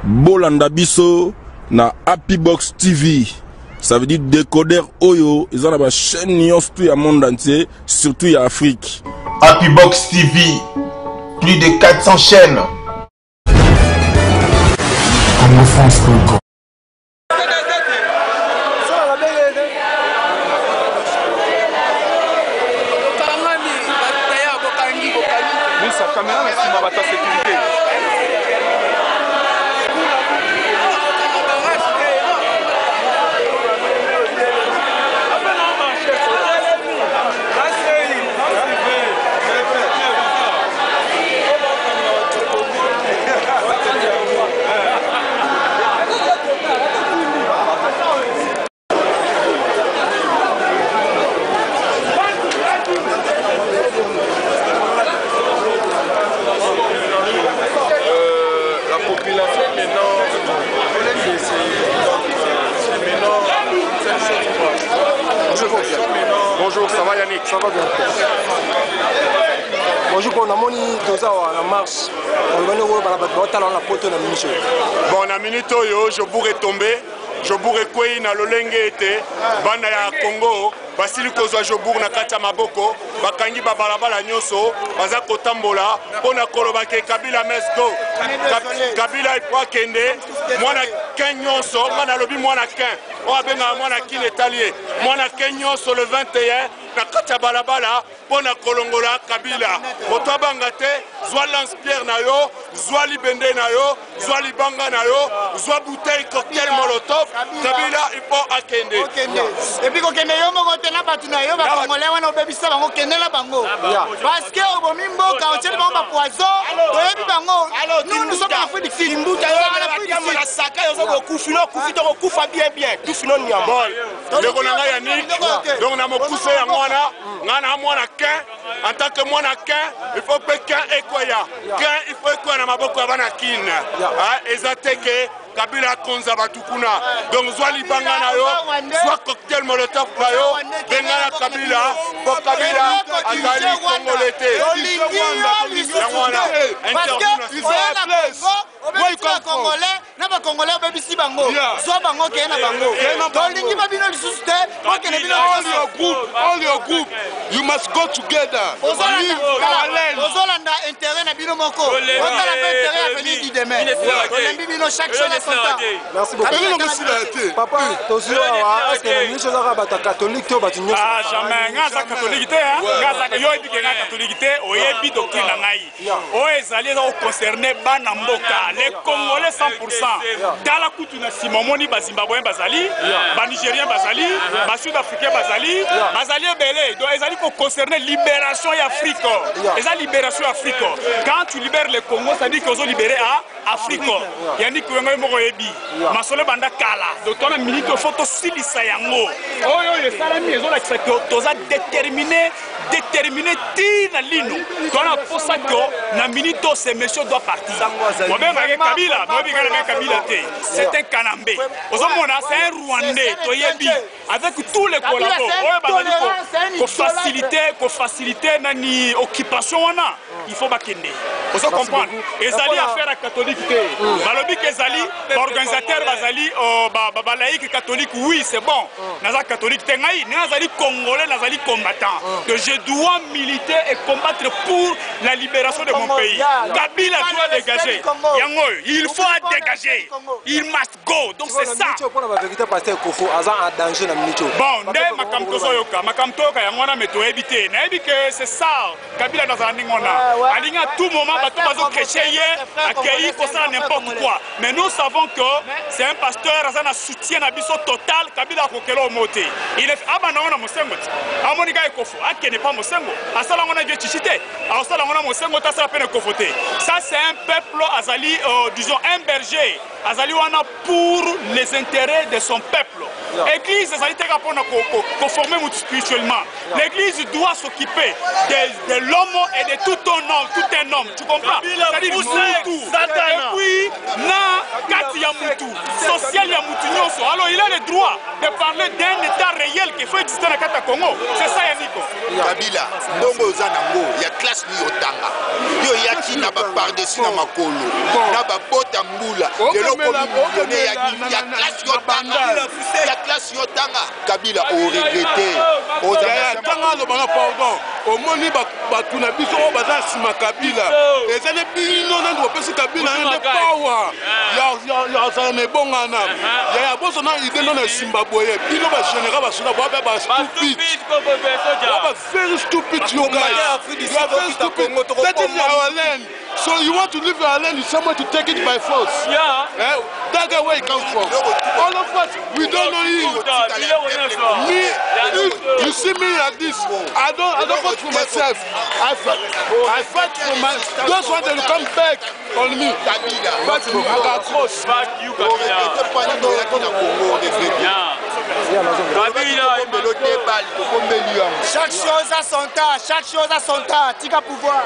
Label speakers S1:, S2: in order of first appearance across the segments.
S1: Bolanda biso na Happy Box TV. Ça veut dire décodeur Oyo. Ils ont la chaîne Nyons tout le monde entier, surtout en Afrique.
S2: Happy Box TV, plus de 400 chaînes.
S3: Congo France Congo.
S4: Bonjour, ça va Yannick? Ça va bien. Bonjour, on a moni la marche.
S5: Bon, na minute yo, je pourrais tomber. Je pourrais quoi na lolenge été. Bana ya Congo. Basili kozwa jobour na kati ya maboko bakangi babalabala nyonso baza kotambola pona koloba ke Kabila must go. Kabila ipo akende mwana ken nyonso ngana lobi mwana ken o abenga mwana kine talie mwana ken nyonso le 21 na kati ya balabala pona kolongola Kabila moto abanga te zwa lance pierre na yo zwa libende na yo zwa libanga na yo zwa bouteille cocktail molotov Kabila ipo akende
S6: et puis kokende yo moko na batu na yo ba congolais wana obebisa bango kendela bango parce que obomi mboka oteli bango ba poison oyebi bango nous sommes en Afrique du Sud mbuta yo na saka yo zo kufino kufito kufa bien tout fino nyamba
S5: ndeko na ngai Yannick donc na mokuse ya mwana ngana mwana ken en tant que mwana ken il faut que ken ekoya ken il faut ekoya na maboko ya bana kin ezateke Kabila konza batukuna donc zwa libanga na yo zwa cocktail molotov na yo benga na Kabila pour Kabila azali congolais
S6: congolais na ba congolais obebisi bango zwa bango ke na bango tolingi babino lisusu te okene bino
S5: all your group you must go together
S6: ozolanda intérêt na bino moko otala pe intérêt ya venir du demain olembi bino chaque chose à son temps.
S4: Merci beaucoup. Papa, est-ce que les choses sont catholiques ou
S7: ah jamais ngaza catholique te ngaza yo ebi kenga catholique te oyebi doctrine na ngai o ezali za concerner bana mboka les congolais 100% dala kutu na simomoni ba zimbabwe bazali ba nigérien bazali ba sud africain bazali belé donc ezali ko concerner libération ya Afrique ezali libération Afrique quand tu libères le Congo ça dit que ozo libérer à Afrique Yannick wengo moko yebi masolo banda kala donc on a minute photo silisa yango oyo le salami ezola kisaki toza déterminé tina lino tona posa ko na minute ce monsieur doit partir moi même avec Kabila moi bien avec Kabila te c'est un Kanambé ozomona c'est un Rwandais toyebi avec tous les collaborateurs ko faciliter nani occupation wana il faut bakende ozo comprendre ezali affaire à catholique te balobi ke ezali organisateur bazali ba laïque catholique oui c'est bon naza catholique te ngai nazali congolais nazali combattant que je dois militer et combattre pour la libération de mon pays. Kabila doit dégager yango il faut dégager il must go donc c'est ça bon nde makamto soyoka makamto ka yango na meto ebité na ebike c'est ça Kabila nazala ningona alinga tout moment bato bazo créer accueillir pour ça n'importe quoi mais nous savons que c'est un pasteur azana soutien na biso total Kabila kokelo moté il est abana ona mosengo amonika ekofu akene pas mosengo asala ngona je chichite asala ngona mosengo ta sala pene kofote ça c'est un peuple azali disons un berger azali wana pour les intérêts de son peuple l'église azali teka pona ko former spirituellement l'église doit s'occuper de l'homme et de tout un homme tu comprends c'est-à-dire tout et puis na kati ya mutu, social ya mutu nyonso. Alors il a le droit de parler d'un état réel qui faut exister dans le Congo. C'est ça Yannico.
S8: Kabila, ndongo zanango, ya classe ni otanga. Yo yaki na ba par-dessus na makolo. Na ba bota mbula. Lelo komi ya classe yotanga. Ya classe yotanga. Kabila o regretté. O
S9: tanga lo bana pardon. O moni ba tuna biso o baza sima Kabila. Ezale bino na ndo pesi Kabila na power. Ya za me bongana. Ya boso na ide na Zimbabwe. Bino ba général ba suna ba stupid. Very stupid, you guys. You are very stupid. That is our land. So you want to leave our land, you somewhere to take it by force. Yeah. That guy where he comes from. All of us, we don't know him. Me, you see me like this. I don't vote for myself. I fight for my. Those ones that will come back on me. But I got cross.
S6: Chaque chose a son temps, chaque chose a son temps. Tika pouvoir.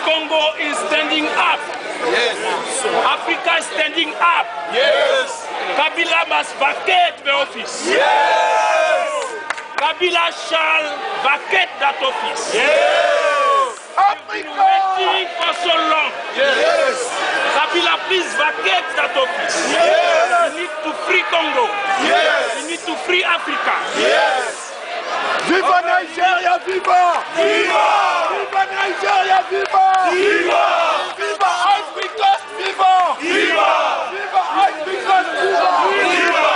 S7: Congo is standing up. Yes. Africa is standing up. Yes. Kabila must vacate the office. Yes. Kabila shall vacate that office. Yes. Africa. You've been waiting for so long. Yes. Kabila, please vacate that office. Yes. We need to free Congo. Yes. We need to free Africa. Yes.
S9: Viva Nigeria, viva! Viva! Viva Nigeria, viva! Viva! Viva Africa, viva! Viva! Viva Africa, viva! Viva!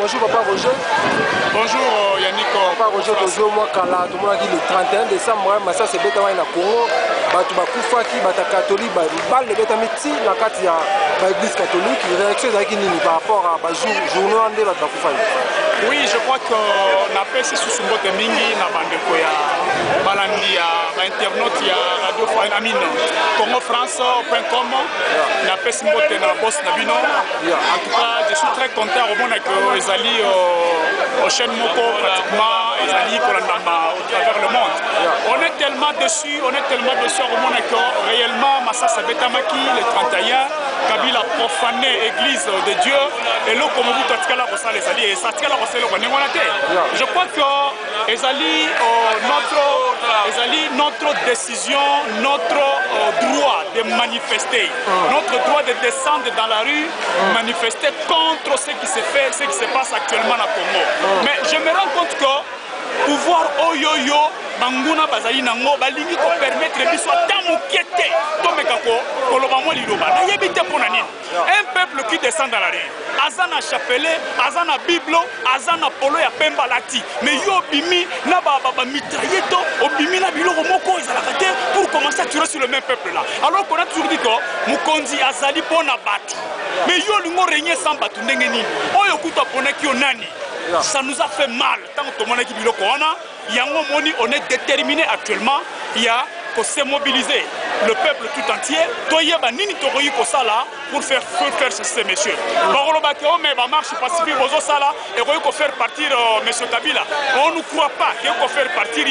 S4: Bonjour Papa Roger.
S7: Bonjour Yannick.
S4: Papa Roger, toujours moi Kala, tout le monde qui le 31 décembre, mais ça c'est bête na Congo. Batu bakufa ki bata catholique ba le bête miti na kati ya ba église catholique, réaction ezaki nini par rapport à ba journée ande ba bakufa.
S7: Oui, je crois que na pesi susumbote mingi na bandeko ya balandi ya ba internaute ya radio Amine congofrance.com na pesi mbote na boss na bino. En tout cas, je suis très content au monde que ezali au chaîne moko pratiquement ezali pour au travers le monde. On est tellement dessus au monde que réellement Massassa Betamaki le 31 Kabila profané église de Dieu et là comme vous tatikala kosa les alliés ça tikala kosa le konengolate. Je crois que ezali notre décision, notre droit de manifester, notre droit de descendre dans la rue, manifester contre ce qui se fait, ce qui se passe actuellement au Congo. Mais je me rends compte que pouvoir oyoyo banguna bazali nango balingi ko permettre biso tamukiete to mekako koloba mo liloba na yebite pona nini un peuple qui descend dans la rue azana chapelet azana biblo azana polo ya pemba lati mais yo bimi na baba mitrailleto obimi na biloko moko ezalaka te pour commencer à tirer sur le même peuple là alors qu'on a toujours dit que mukonzi azali pona batu mais yo lingo régner sans batu ndenge nini oyo kuta pona ki onani. Ça nous a fait mal. Tant que tout le monde est biloko wana, yango moni on est déterminé actuellement. Il y a se mobiliser le peuple tout entier toyeba nini tokoyi kosala pour faire ces messieurs barolobakeo mais ba marche pacifique bozo sala et koyi faire partir monsieur Kabila on ne croit pas qu'il faut faire partir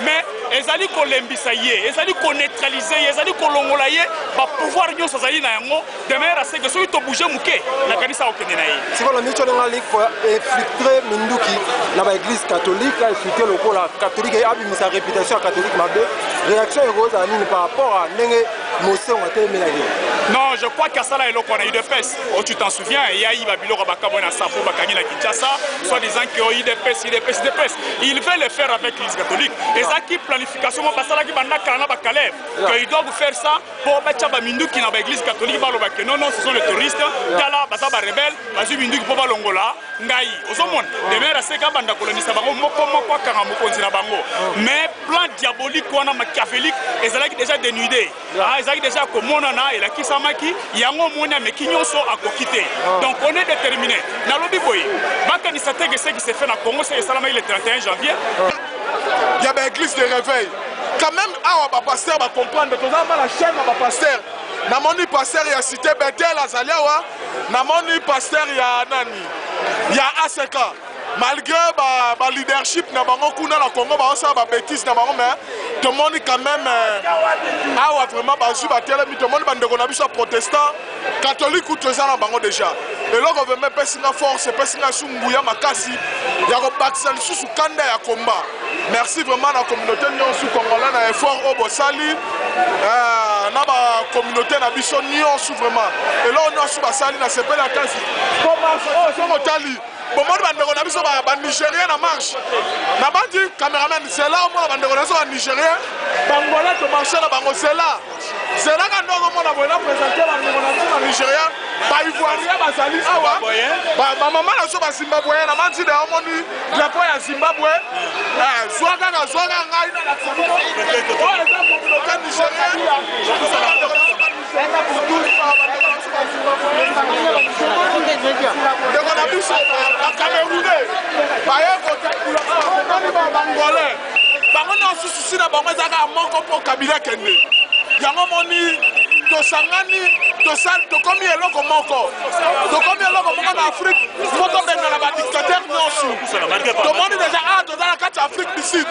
S7: mais ezali ko lembisa ye ezali ko neutraliser ye ezali ko longola ye ba pouvoir nyonso zali na yango de manière à ce que soki to bouger muke na kanisa okende na ye
S4: sikola nicho nga lik pour infiltrer minduki na ba église catholique a infiltrer le la catholique et abimisa réputation catholique mabe réaction rose à nini par rapport à ndenge Mosé on a terminé la guerre.
S7: Non, je crois qu'à ça là, il y a eu des pestes. Oh, tu t'en souviens, il y a eu Babylone Bakabona Sapo Bakani na Kinshasa, soit disant qu'il y a eu des pestes, des pestes. Il veut le faire avec l'Église catholique. Et ça qui planification, parce que Banda Kana Bakalev, qu'ils doivent faire ça pour Bachaba Mindu qui n'a pas l'Église catholique, non, ce sont les touristes, Kala, Basaba rebelle, Basu Mindu qui peut Longola, Ngai. Au monde, les maires à Seka Banda Colonisa Bango, Moko Karamoko Bango. Mais plan diabolique, on a machiavélique, et ça déjà dénudé. Ils ont déjà comme on a et la Kisamaki, Yango Monia mais Kinyoso a coquité. Donc on est déterminé. Dans le Biboy, Bakani Sateg, ce qui s'est fait dans le Congo, c'est le 31 janvier.
S9: Il y a une église de réveil. Quand même, un pasteur va comprendre que la chaîne va pasteur. Namoni pasteur, il y a cité Bethel, Azaliawa. Namoni pasteur, il y a Nani. Il y a ACK. Malgré le leadership na bango kuna na Congo ba osa ba bêtise na bango mais tout le monde quand même a vraiment bazu ba telemi tout le monde bandeko na biso protestant catholique ou tout ça na bango déjà et là on veut même pesinga force pesinga sunguya makasi ya ko bakisa lisusu kanda ya combat merci vraiment la communauté nyonso congolais na effort au bosali na ba communauté na biso nyonso vraiment et là on nyonso basali na sepele akasi comment oh so motali bon moi bandeko na biso ba Nigérien na marche na bandi cameraman c'est là moi bandeko na biso ba Nigérien bangola to marcher na bango c'est là quand on a présenté bandeko na biso ba Nigérien ba Ivoirien bazali awa ba maman na biso ba Zimbabwe na bandi de omoni drapeau ya Zimbabwe zwaka ngai na la Congo oh les gens communauté nigérien Camerounais, Bangolais, bango na susu na bango ezaka moko po Kabila kende. Yango moni to komi eloko moko. To komi eloko moko na Afrique, moto benga na ba dictateur nyonso. To moni déjà to za kati Afrique du Sud.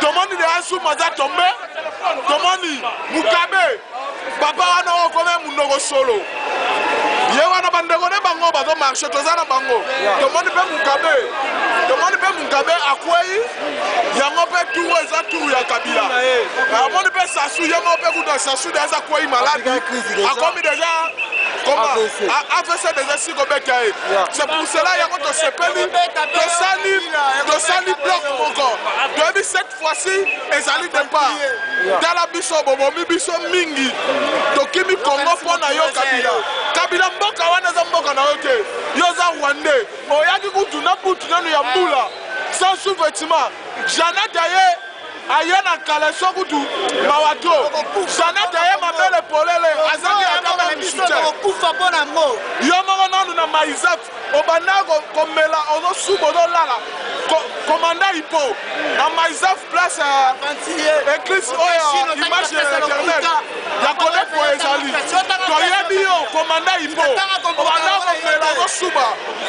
S9: To moni déjà sous maza tombe. To moni Mugabe. Papa wana okome munoko solo. Yewana bandeko ne bango bazo marcher toza na bango. Tomoni pe Mugabe akwei yango pe tour eza tour ya Kabila. Amoni pe Sassou yango pe kuda Sassou déjà kwei malade. Akomi déjà comment AVC déjà si kobekae. C'est pour cela yango to sepeli to sali bloc moko. Depuis cette fois-ci ezali départ. Dala biso bobomi biso mingi. Tokimi Congo pona yo Kabila mboka wana za mboka na yote yoza Rwandais oyaki kutuna butu nanu ya mbula sans sous-vêtement Jeannette aye na kaleso kutu mawato Jeannette aye mabele polele azaki akama mishute okufa bona mo yo moko nanu na maizaf obanda komela ozo subo do lala commandant Hippo na maizaf place église oya image éternelle ya kone po ezali toyebi yo commandant Hippo obanda komela ozo suba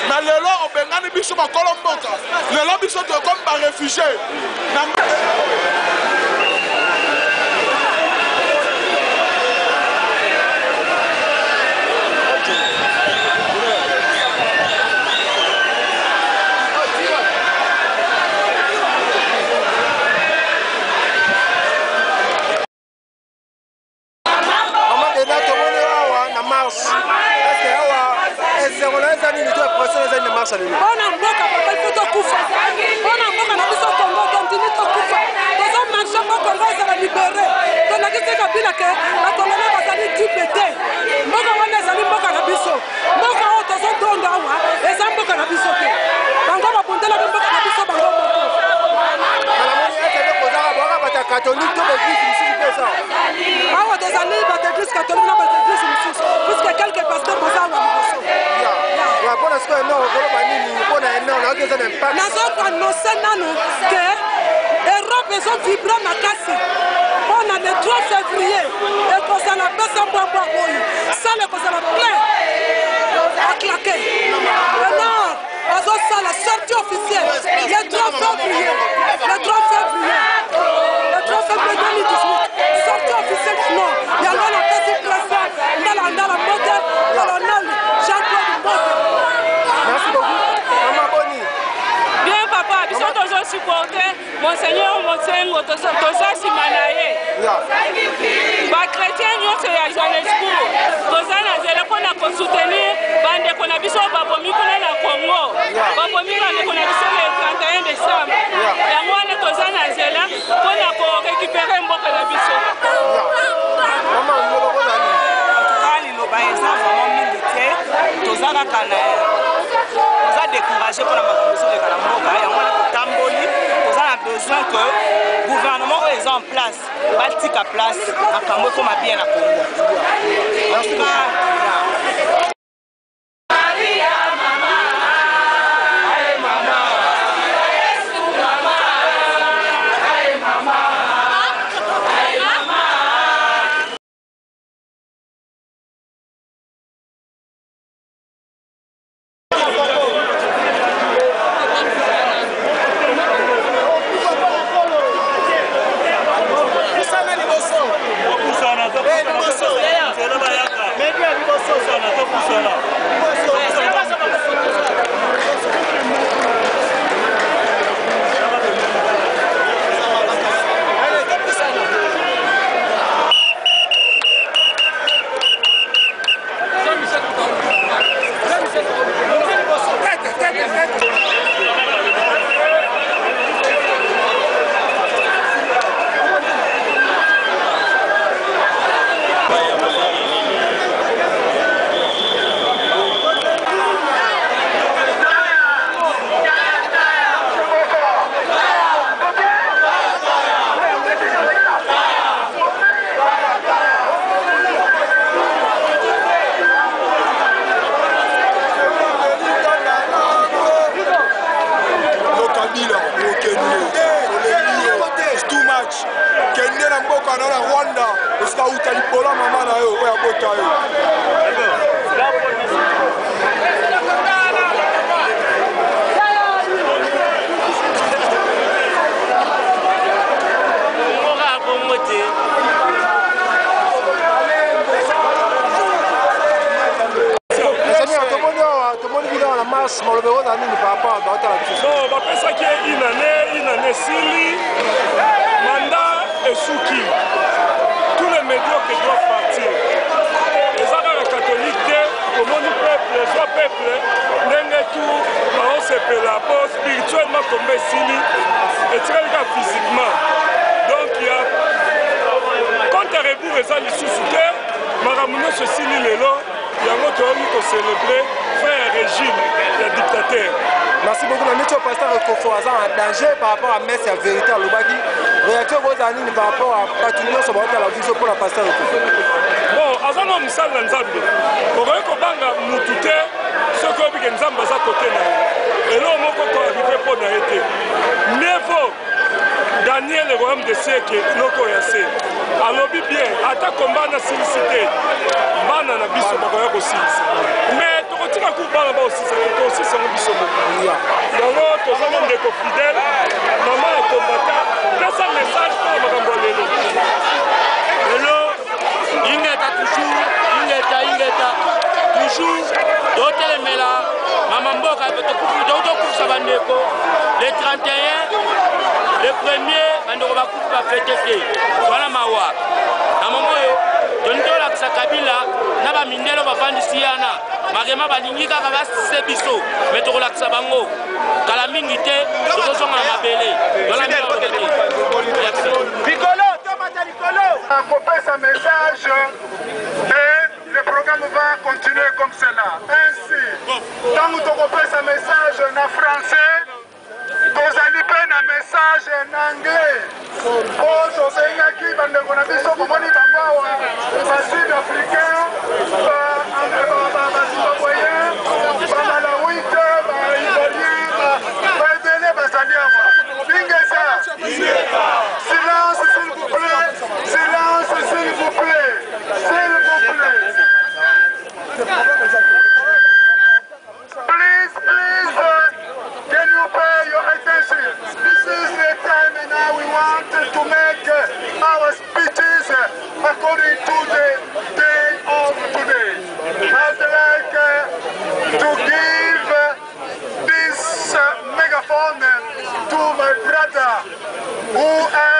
S9: na lelo obengani biso bakolo mboka lelo biso tokomi ba réfugié na
S10: Ona mboka papa il faut kufa. Ona mboka na biso Congo continue to kufa. Tozo marcher ko Congo ezala libéré. Tona kise Kabila ke atolona bazali dupete. Mboka wana ezali mboka na biso. Mboka o tozo tonda awa eza mboka na biso ke. Bango babondela mboka na biso bango moko.
S4: Malamoni ete kozaka boka bata catholique to l'église ici pesa.
S10: Awa tozali bata église catholique na bata église ici. Puisque quelques pasteurs boza wa biso.
S4: Pour ce que nous
S10: annoncer nanu que Europe ils ont vibré makasi. On na le 3 février ekozala pesa mbwambwa oyo sale ekozala plein aclaqué alors azosala sortie officielle le 3 février 2018 sortie officielle non yango na pesi place ndala mote colonel Jean-Claude Mbote.
S4: Merci beaucoup. Maman Boni.
S11: Bien papa, biso tozo supporter Monseigneur Motsengo toza simanaye. Ba chrétien nyonso ya Johannesburg toza na zela pona ko soutenir bande ko na biso babomi kuna na Congo. Babomi bande ko na biso le 31 décembre. Yango wana toza na zela pona ko récupérer mboka na biso.
S4: Maman ngolo ko nani?
S12: Kali lo ba eza vraiment militaire toza kaka na toza découragé pour la makambo de Kalamboka yango wana totamboli toza na besoin que gouvernement est en place batika place makambo ekoma bien na Congo.
S4: Merci beaucoup. Merci beaucoup. Notre pasteur Kofoaza en danger par rapport à Metz et à Vérité à Lobaki. Réaction vos amis par rapport à Patrouillon sur la vision pour la pasteur Kofoaza.
S13: Bon, avant de me saluer Nzambe, on va kobanga mutute ce que vous Nzambe à côté na. Et là on va arriver pour na été. Mieux vaut Daniel le royaume des siècles noko yase. Alobi bien, ata combat na silicité. Bana na biso bakoya ko silisi. Mais tokotika ku bana ba aussi ça to aussi ça biso moko. Yango to za monde ko fidèle, maman est combattant. Laisse un message pour makambo lelo.
S14: Lelo ingeta toujours dotelemela mama mboka tokufa bandeko le 31 le premier bandeko bakufa bafete te wana mawa na momo oyo tondolakisa kabila na bamindelo bavandisi yana makema balingi kaka basise biso me tokolakisa bango kala mingi te tozozonga na mabele
S15: akopesa message et le programme va continuer comme cela. Ainsi, ntango tokopesa message na français tozali mpe na message na anglais po tozengaki bandeko na biso komoni bango awa basud africain bazimbabwéen bamalawite baitalien baebele bazali awa bingeza silence s'il vous plaît. to give this megaphone to my brother who